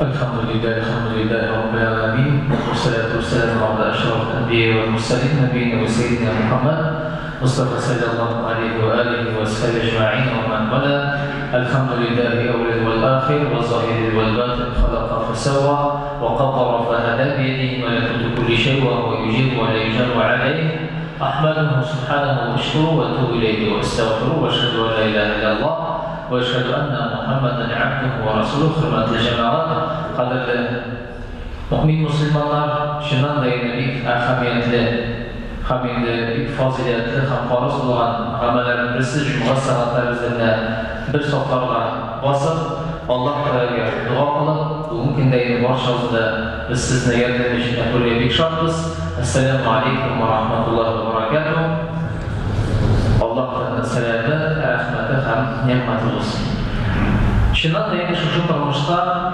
الحمد لله رب العالمين، والصلاة والسلام على أشرف الأنبياء والمرسلين نبينا وسيدنا محمد مصطفى صلى الله عليه وآله وصحبه أجمعين ومن والاه. الحمد لله أول والآخر والظاهر والباطن، خلق فسوى وقدر فهدى، بيده ملكوت كل شيء وهو يجيب ولا يجار عليه. أحمده سبحانه وأشكره وأتوب إليه وأستغفره وأشهد أن لا إله إلا الله وأشهد أن محمدا عبده ورسuluh. Hürmetli cemaat, kaderli mümin Müslümanlar, şundan da yine bir ahamiyetli, bir faziletli, farz olan amellerin birisi Cuma saatler üzerinde bir soflarla basıp Allah Teala'ya dua kılıp, bugün günde barşamızda biz sizinle geldiğimiz için buraya bir şartız. Esselamu Aleyküm ve Rahmetullahi ve Berekatuhu. Allah'ın selamı, rahmeti hem nimeti olsun. Şundan da yine şu durmuşta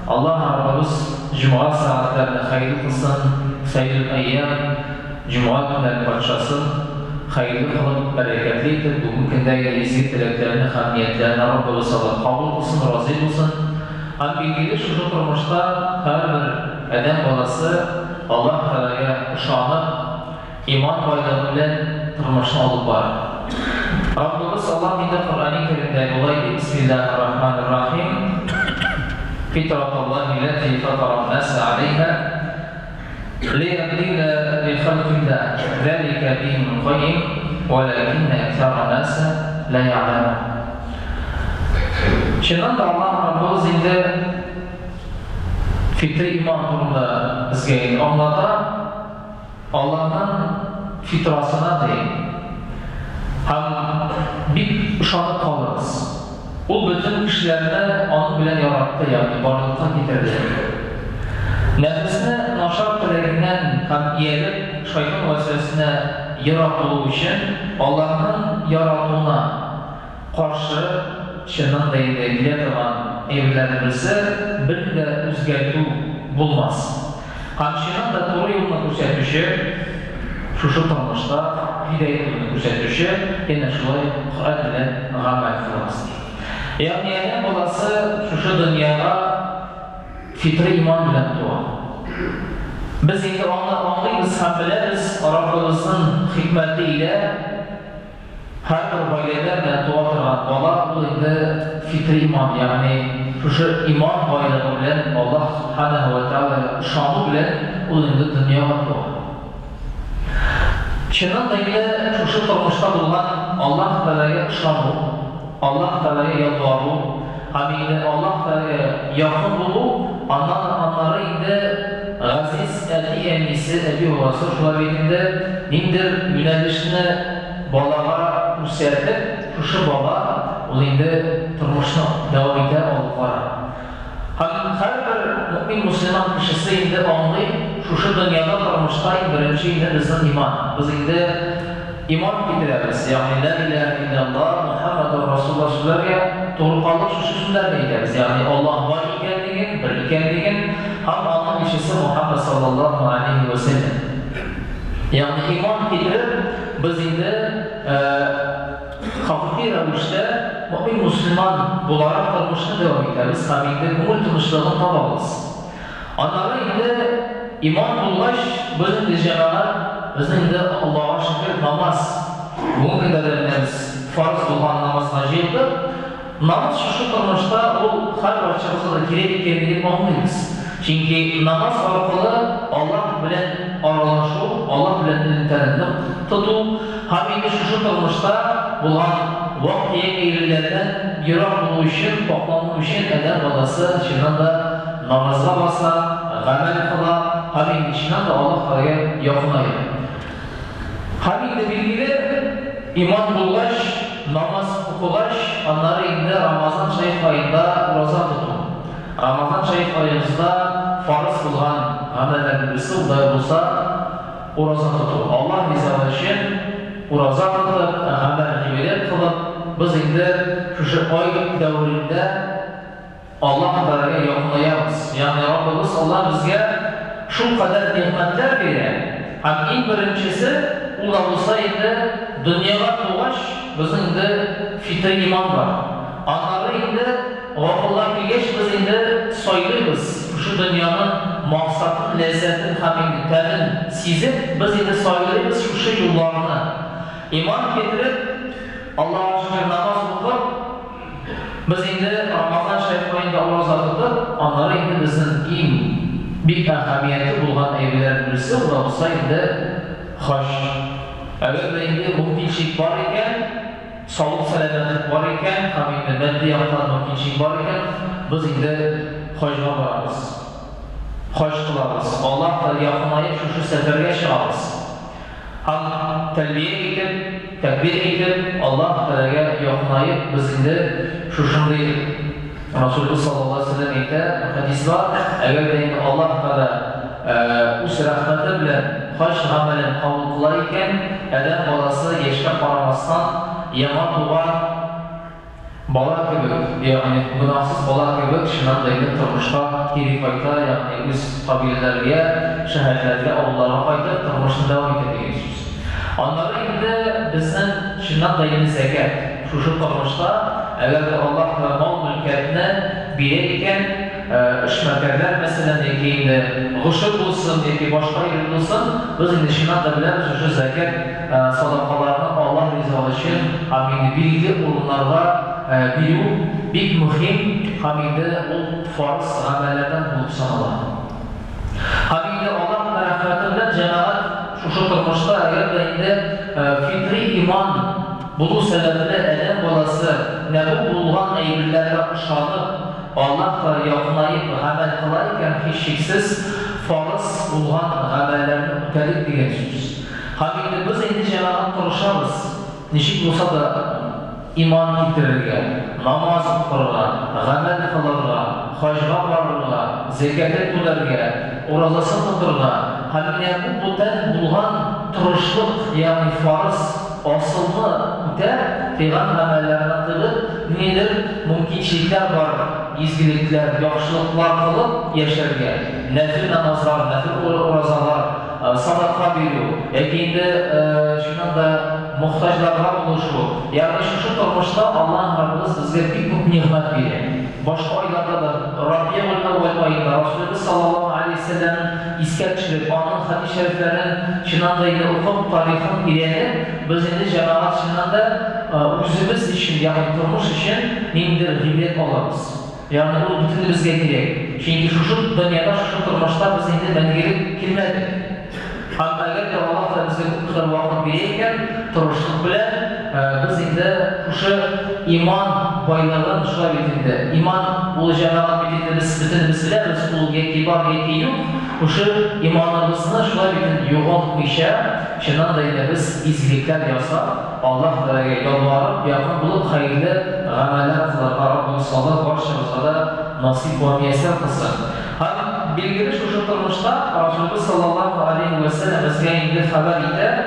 Allah Rabbimiz Cuma saatlerine hayırlı kılsın, sayılı ayyam, Cuma günlerini başlasın, hayırlı kılıp bereketlidir. Bugün günde izleyip dileklerini, hamiyetlerini Rabbimiz Allah kabul kılsın, razı olsun. Hem bilgili şu durmuşta her bir eden balası Allah Teala'ya uşağını iman bayrağıyla tırmışını alıp var. Rabbimiz Allah indi Kur'an-ı Kerim'de olaydı. Bismillahirrahmanirrahim. Fitratallahi lati fataran nasa aleyha liyabdila li khalqillah zalika dinul qayyim walakinne ekthara nasa la ya'lamun. Şundan da Allah Rabbimiz indi fitri iman durumda bizge anlata Allah'ın fitrasına değil. Hem bir uşanı kalırız. O bütün kişilerine onu bilen yarattı, yani varlıktan getirdi. Nefesine naşar türeğinden hem iyelip şeytan vesvesine yarattığı için Allah'ın yarattığına karşı şundan değil dileyen evlerimizi bir de özgertu bulmaz. Hem şundan da doğru yolunu göstermişi, şu tanışta hidayet yolunu göstermişi, yine şulay Kur'an ile amel kılmaz. Yani en olası şu dünyada fitri iman bilen doğar. Biz indi anlayız hem biliriz Rabbimizin hikmetiyle her bir baylelerle doğatıran bala bu indi fitri iman, yani şu iman bayrağı bilen Allah Subhanahu ve Teala şanı bilen o indi dünyaya doğar. Şundan da yine şu durmuşta bulunan Allah Teala'ya şanı, Allah Teala'ya yalvarı, hamile Allah Teala'ya yakın bulu, anları indi Aziz Eti Emnisi, Ebi Ovası, şuna birinde nimdir yönelişini balağa yükseltip, şu bala o indi tırmışını devam eder oldukları. Her bir mümin Müslüman kişisi indi anlayıp, şu dünyada tırmışta birinci indi bizim iman. Biz indi iman getiririz. Yani La ilahe illallah Muhammedur Resulullah sözlerine doğru kalıp şu sözlerle gideriz. Yani Allah var ikenliğin, bir ikenliğin hem anlam işisi Muhammed sallallahu aleyhi ve sellem. Yani iman getirip biz indi hakiki rövüşte mümin Müslüman bularak kalmışını devam ederiz. Tabi indi kumul tınışlığını tabalız. Onlara indi iman bulaş, bizim diyeceğler, bizim indi Allah'a şükür namaz. Bugün günlerimiz farz olan namaz hacıydı. Namaz şu durmuşta o her parçamızda kireli kendini anlayız. Çünkü namaz arkalı Allah bilen aralaşu, Allah bilen internetten tutu. Hem şu durmuşta bulan vaktiye eğrilerden yırak olduğu için, toplandığı için eden balası içinden de namazga basa, gamel kıla, hem içinden de Allah Teala'ya yakınayır. Hem de bilgiler iman bulaş, namaz okulaş, onları indi Ramazan Şerif ayında roza tutun. Ramazan Şerif ayımızda farz kılan amellerin birisi olsa o roza tutun. Allah rızası için o roza tutup, amel gibiler kılıp, biz indi şu ay devrinde Allah Teala'ya yakınlayamız. Yani Rabbimiz Allah bizge şu kadar nimetler verir. Hem ilk birincisi ula olsa indi dünyada doğaş, bizim indi fitri iman var. Onları indi g'afurlar kelgach biz endi soylaymiz. Shu dunyoning maqsadini, lazzatini, hamini, ta'min sezib biz endi soylaymiz shu yo'llarni. Iymon keltirib Allohga shukr namoz o'qib biz endi Ramazon sharif oyida roza tutib, onlara endi bizning eng büyük ahamiyeti bo'lgan ayollarning birisi ular bo'lsa endi xo'sh. Agar endi mumkinchilik bor ekan, sog'lik salomatlik bor ekan, hamda moddiy mumkinchilik bor ekan, biz endi hojga boramiz. Hoj qilamiz. Alloh yaqinlayib shu safarga chiqamiz. Ham talbiya etib, takbir etib, Alloh taolaga yaqinlayib biz endi shu shunday Rasululloh sallallohu alayhi vasallam aytdi, hadislar agar endi Alloh taolo o'z rahmati bilan hoj amalini qabul qilar ekan, adam bolasi yoshga qaramasdan yomon tug'an bola kabi, ya'ni gunohsiz bola kabi shunday turmushga kelib qaytar, ya'ni o'z qabilalariga, shaharlarga, ovullarga qaytib turmushni davom etadigan so'z. Onlara endi bizning shunday zakat, shu turmushda agar Alloh mol mulkatni berar ekan, ishmakarlar masalan endi g'ushur bo'lsin yoki boshqa yer bo'lsin, biz endi shunday bilamiz shu zakat sadaqalarni Alloh rizoligi uchun hamda belgili o'rinlarga beru bek muhim hamda u farz amallardan bo'lib sanaladi. Hamda Alloh rahmati bilan jamoat shu turmushda agar endi fitri iymon bu sababli adam bolasi nabi bo'lgan ayollarga ishonib Allohga yaqinlayib amal qilar ekan, hech shaksiz farz bo'lgan amallarni o'talik degan so'z. Hamda biz endi jamoat turishamiz. Nechik bo'lsa da iymon keltirgan, namoz o'qirgan, amal qilirgan, hojga borgan, zakat to'largan, ro'zasini tutirgan, hamda bu bo'lgan turishlik, ya'ni farz asılını öte filan amellerine kılıp nedir mümkünçilikler var, izgilikler, yaxşılıklar kılıp yaşarken nefil namazlar, nefil orazalar, sadaka veriyor, ekinde şunun da muhtaçlarına buluşu, yani şu turmuşta Allah'ın Rabbimiz bizge bir nimet verir. Başka aylarda da Rabbiye Ul-Evvel ayında Resulullah sallallahu aleyhi ve sellem'in isketçilik, onun hadis-i şeriflerinin şundan da yine okup tarihini bilenip biz endi cemaat şundan da özümüz için, yani turmuş için nedir gıybet olamiz. Yani bu bütün bizge gerek. Çünkü şu dünyada şu turmuşta biz endi mengelip kelmedik. Hatta eğer de Allah da bizge bu kadar vakit verirken turuşluk bilen biz endi şu iman baylarının şuna bitinde. İman bu cemaat bitinde biz biliriz, bu kibar yetiyor. Şu imanımızın şuna bitinde yoğunlukmışa, şundan da yine biz izgilikler yapsak, Allah yalvarıp yakın bulup hayırlı ameller kılar. Rabbimiz sallallahu barışımıza da nasip ve müyesser kılsın. Hem bilgili şu turmuşta Resulullah sallallahu aleyhi ve sellem bizge indi haber ide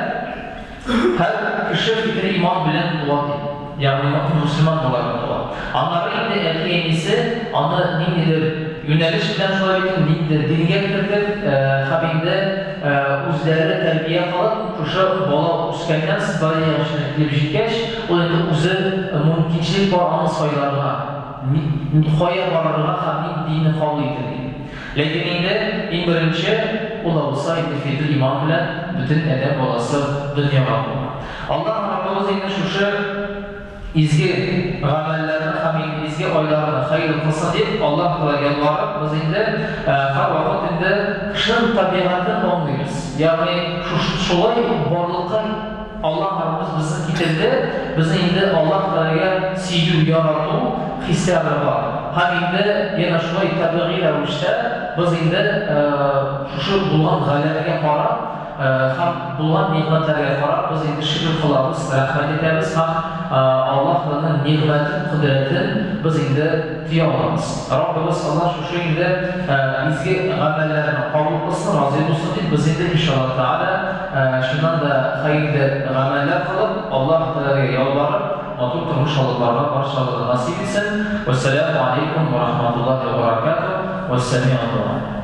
her kişi fitri iman bilen duadı. Yani Müslüman olarak dua. Onlara indi erkeğinisi, onu nedir? Yöneliş bilen şöyle nedir? Dinge kirtip, habinde özleri terbiye kılıp, şu bola üskenden sıbari yaşını gidip o indi özü mümkünçilik var anı sayılarına, koya varlarına hamdin dini kabul edilir. Lakin indi en birinci ola olsa indi fitri iman bilen bütün edem olası dünyaya Allah Rabbimiz indi şu izgi amellerini, hamid izgi oylarını hayırlı kılsın deyip Allah Teala yalvarıp biz indi her vakit indi kışın tabiatını anlıyoruz. Yani şolay varlıkta Allah Rabbimiz bizni getirdi, bizni indi Allah Teala'ya sevgi yaratı hissiyatı var. Hamide yana şolay tabiiy ravishda biz indi şu bulgan g'alabaga qarab ham bulgan ne'matlarga qarab biz endi shukr qilamiz, rahmat etamiz. Ham Allah Teala'nın ne'matin, qudratini biz endi tiya olamiz. Rabbimiz Allah shu endi izgi amallarni qabul qilsin, rozi bo'lsin deb biz endi inshaalloh taala shundan da xayrli amallar qilib Allah Teala'ga yalvarib otur turmush oldilariga barchalarga nasib etsin. Assalomu alaykum va rahmatullohi va barakatuh. Vassalamu alaykum.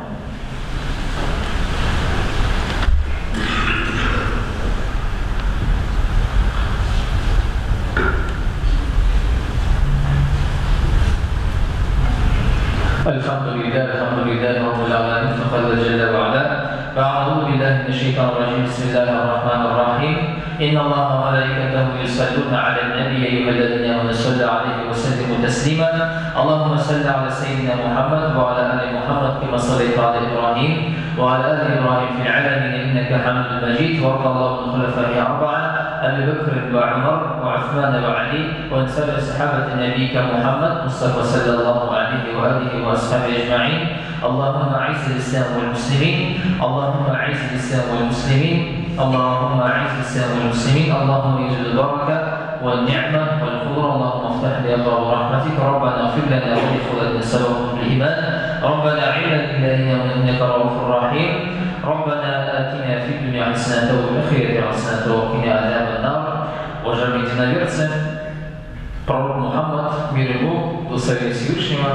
الحمد لله رب العالمين فقد جل وعلا. فأعوذ بالله من الشيطان الرجيم. بسم الله الرحمن الرحيم. إن الله وملائكته يصلون على النبي يا أيها الذين آمنوا صلوا عليه وسلموا تسليما. اللهم صل على سيدنا محمد وعلى آل محمد كما صليت على إبراهيم وعلى آل إبراهيم في العالمين إنك حميد مجيد. وارض اللهم عن الخلفاء الأربعة أبي بكر وعمر وعثمان وعلي وعن سائر صحابة نبيك محمد مصطفى صلى الله عليه وآله وأصحابه أجمعين. اللهم أعز الإسلام والمسلمين. اللهم أعز الإسلام والمسلمين. اللهم أعز الإسلام والمسلمين. اللهم يجعل البركة والنعمة والخضر. اللهم افتح لي أبواب رحمتك. ربنا اغفر لنا ولإخواننا سبقهم بالإيمان. ربنا عنا بالله إنك رؤوف رحيم. ربنا آتنا في الدنيا حسنة وفي الآخرة حسنة وقنا عذاب النار. Уважаемые единоверцы, пророк Мухаммад, мир ему, благословение Всевышнего,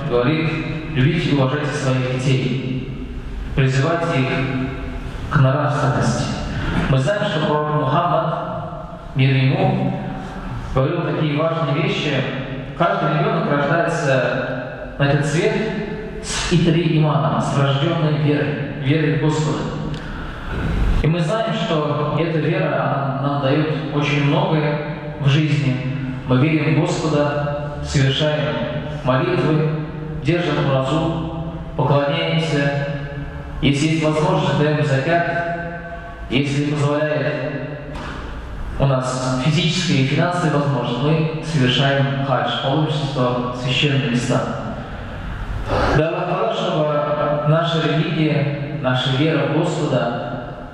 говорит: любите и уважайте своих детей, призывайте их к нравственности. Мы знаем, что пророк Мухаммад, мир ему, говорил такие важные вещи. Каждый ребенок рождается на этот свет с итри имана, с рожденной верой в Господа. И мы знаем, что эта вера она нам дает очень многое в жизни. Мы верим в Господа, совершаем молитвы, держим вразу, поклоняемся. Если есть возможность, даем закят. Если позволяет у нас физические и финансовые возможности, мы совершаем хадж, паломничество в священные места. Дай Аллах, чтобы наша религия, наша вера в Господа,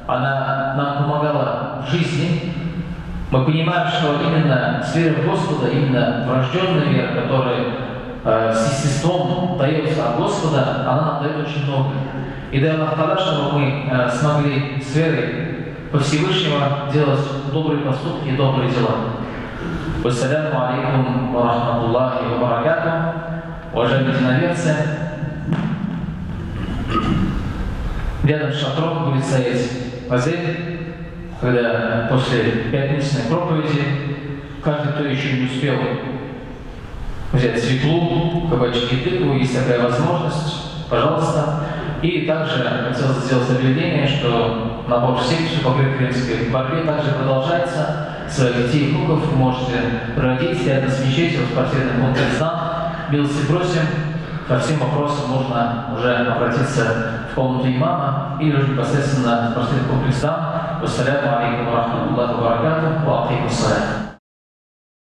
она нам помогала в жизни. Мы понимаем, что именно с верой в Господа, именно врожденная вера, которая с естеством дается от Господа, она нам дает очень много. И дай Аллах, чтобы мы смогли с верой по Всевышнего делать добрые поступки и добрые дела. Вассаляму алейкум ва рахматуллахи ва баракату. Уважаемые единоверцы, рядом с шатром будет стоять азель, когда после пятничной проповеди каждый, кто еще не успел взять свеклу, кабачки и тыкву, есть такая возможность, пожалуйста. И также хотел сделать объявление, что набор в секцию по греко-римской борьбе также продолжается. Своих детей и внуков вы можете проводить рядом с мечетью в спортивном комплексе. Милости просим. По всем вопросам можно уже обратиться в комнату имама или уже непосредственно в спортивный комплекс. Вассаляму алейкум ва рахматуллахи ва баракатуху. Ва алейкум ассалям.